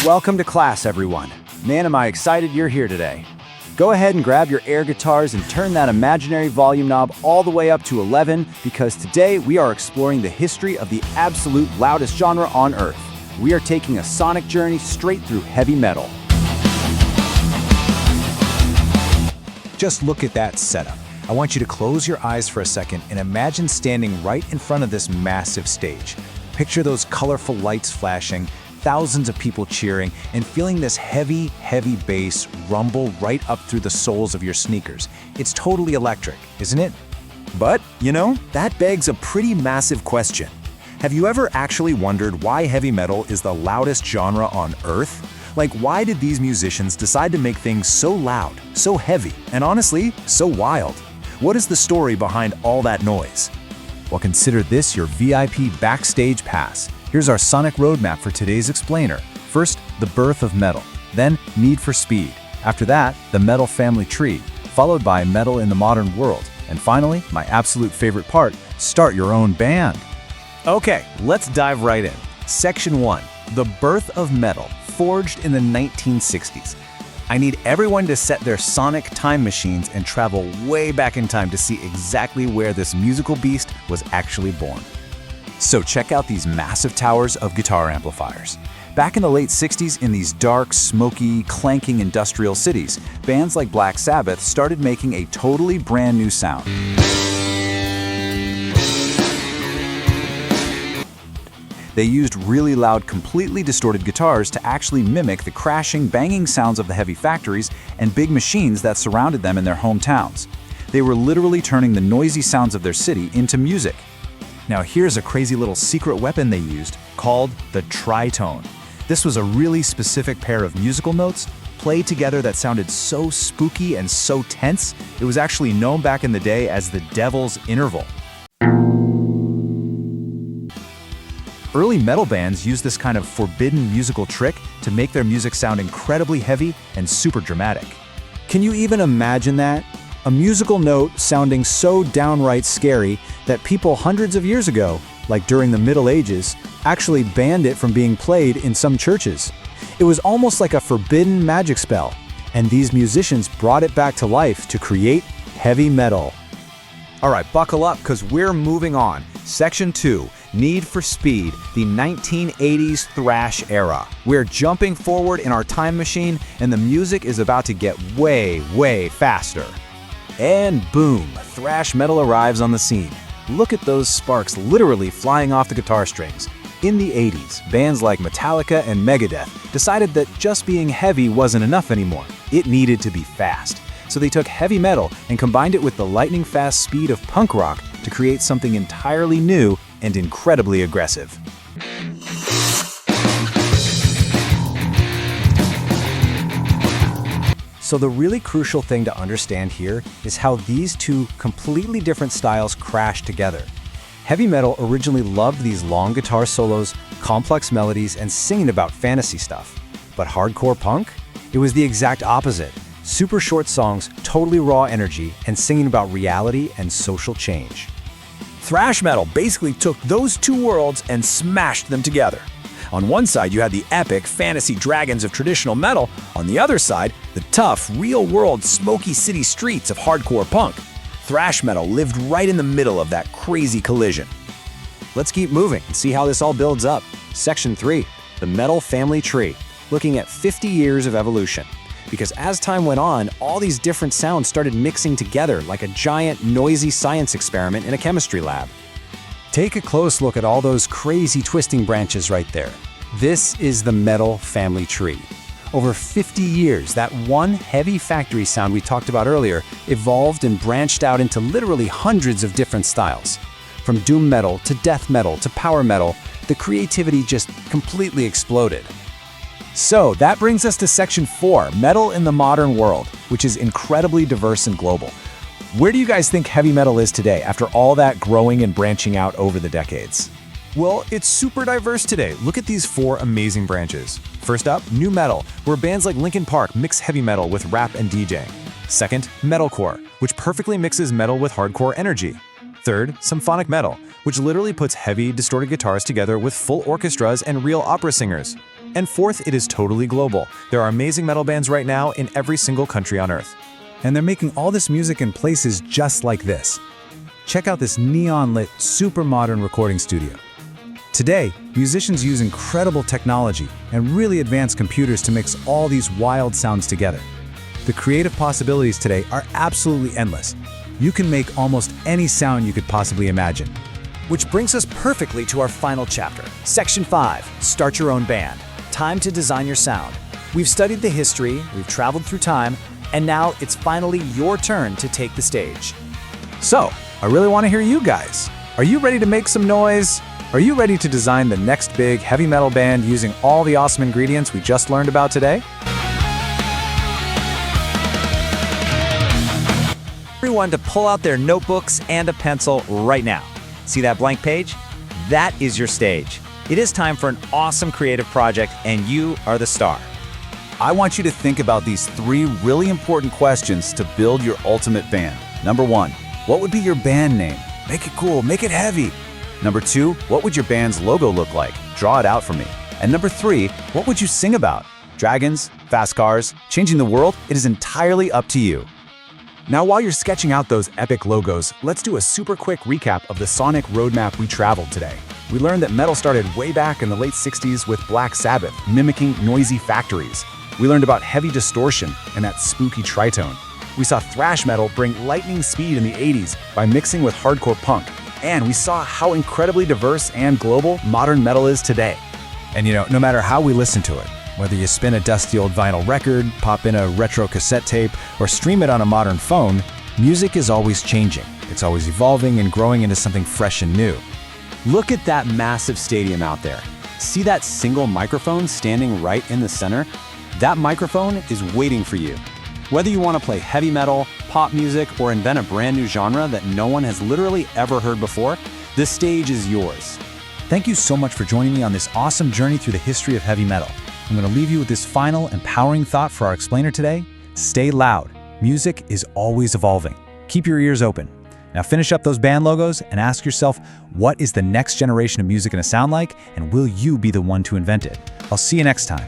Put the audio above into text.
Welcome to class, everyone. Man, am I excited you're here today. Go ahead and grab your air guitars and turn that imaginary volume knob all the way up to 11 because today we are exploring the history of the absolute loudest genre on Earth. We are taking a sonic journey straight through heavy metal. Just look at that setup. I want you to close your eyes for a second and imagine standing right in front of this massive stage. Picture those colorful lights flashing, thousands of people cheering, and feeling this heavy, heavy bass rumble right up through the soles of your sneakers. It's totally electric, isn't it? But, that begs a pretty massive question. Have you ever actually wondered why heavy metal is the loudest genre on Earth? Like, why did these musicians decide to make things so loud, so heavy, and honestly, so wild? What is the story behind all that noise? Well, consider this your VIP backstage pass. Here's our sonic roadmap for today's explainer. First, the birth of metal, then Need for Speed. After that, the metal family tree, followed by metal in the modern world. And finally, my absolute favorite part, start your own band. Okay, let's dive right in. Section 1, the birth of metal, forged in the 1960s. I need everyone to set their sonic time machines and travel way back in time to see exactly where this musical beast was actually born. So check out these massive towers of guitar amplifiers. Back in the late 60s, in these dark, smoky, clanking industrial cities, bands like Black Sabbath started making a totally brand new sound. They used really loud, completely distorted guitars to actually mimic the crashing, banging sounds of the heavy factories and big machines that surrounded them in their hometowns. They were literally turning the noisy sounds of their city into music. Now here's a crazy little secret weapon they used, called the Tritone. This was a really specific pair of musical notes played together that sounded so spooky and so tense, it was actually known back in the day as the Devil's Interval. Early metal bands used this kind of forbidden musical trick to make their music sound incredibly heavy and super dramatic. Can you even imagine that? A musical note sounding so downright scary that people hundreds of years ago, like during the Middle Ages, actually banned it from being played in some churches. It was almost like a forbidden magic spell, and these musicians brought it back to life to create heavy metal. All right, buckle up because we're moving on. Section 2, Need for Speed, the 1980s thrash era. We're jumping forward in our time machine, and the music is about to get way, way faster. And boom, thrash metal arrives on the scene. Look at those sparks literally flying off the guitar strings. In the 80s, bands like Metallica and Megadeth decided that just being heavy wasn't enough anymore. It needed to be fast. So they took heavy metal and combined it with the lightning-fast speed of punk rock to create something entirely new and incredibly aggressive. So the really crucial thing to understand here is how these two completely different styles crash together. Heavy metal originally loved these long guitar solos, complex melodies, and singing about fantasy stuff. But hardcore punk? It was the exact opposite. Super short songs, totally raw energy, and singing about reality and social change. Thrash metal basically took those two worlds and smashed them together. On one side, you had the epic fantasy dragons of traditional metal. On the other side, the tough, real-world, smoky city streets of hardcore punk. Thrash metal lived right in the middle of that crazy collision. Let's keep moving and see how this all builds up. Section 3, the metal family tree, looking at 50 years of evolution. Because as time went on, all these different sounds started mixing together like a giant, noisy science experiment in a chemistry lab. Take a close look at all those crazy twisting branches right there. This is the metal family tree. Over 50 years, that one heavy factory sound we talked about earlier evolved and branched out into literally hundreds of different styles. From doom metal to death metal to power metal, the creativity just completely exploded. So that brings us to Section 4, Metal in the Modern World, which is incredibly diverse and global. Where do you guys think heavy metal is today after all that growing and branching out over the decades? Well, it's super diverse today. Look at these 4 amazing branches. First up, nu metal, where bands like Linkin Park mix heavy metal with rap and DJing. Second, metalcore, which perfectly mixes metal with hardcore energy. Third, symphonic metal, which literally puts heavy, distorted guitars together with full orchestras and real opera singers. And fourth, it is totally global. There are amazing metal bands right now in every single country on Earth. And they're making all this music in places just like this. Check out this neon-lit, super modern recording studio. Today, musicians use incredible technology and really advanced computers to mix all these wild sounds together. The creative possibilities today are absolutely endless. You can make almost any sound you could possibly imagine. Which brings us perfectly to our final chapter. Section 5, Start Your Own Band. Time to design your sound. We've studied the history, we've traveled through time, and now it's finally your turn to take the stage. So, I really want to hear you guys. Are you ready to make some noise? Are you ready to design the next big heavy metal band using all the awesome ingredients we just learned about today? Everyone to pull out their notebooks and a pencil right now. See that blank page? That is your stage. It is time for an awesome creative project, and you are the star. I want you to think about these 3 really important questions to build your ultimate band. Number 1, what would be your band name? Make it cool, make it heavy. Number 2, what would your band's logo look like? Draw it out for me. And number 3, what would you sing about? Dragons, fast cars, changing the world? It is entirely up to you. Now, while you're sketching out those epic logos, let's do a super quick recap of the sonic roadmap we traveled today. We learned that metal started way back in the late 60s with Black Sabbath, mimicking noisy factories. We learned about heavy distortion and that spooky tritone. We saw thrash metal bring lightning speed in the 80s by mixing with hardcore punk. And we saw how incredibly diverse and global modern metal is today. And no matter how we listen to it, whether you spin a dusty old vinyl record, pop in a retro cassette tape, or stream it on a modern phone, music is always changing. It's always evolving and growing into something fresh and new. Look at that massive stadium out there. See that single microphone standing right in the center? That microphone is waiting for you. Whether you want to play heavy metal, pop music, or invent a brand new genre that no one has literally ever heard before, this stage is yours. Thank you so much for joining me on this awesome journey through the history of heavy metal. I'm going to leave you with this final, empowering thought for our explainer today. Stay loud. Music is always evolving. Keep your ears open. Now finish up those band logos and ask yourself, what is the next generation of music going to sound like, and will you be the one to invent it? I'll see you next time.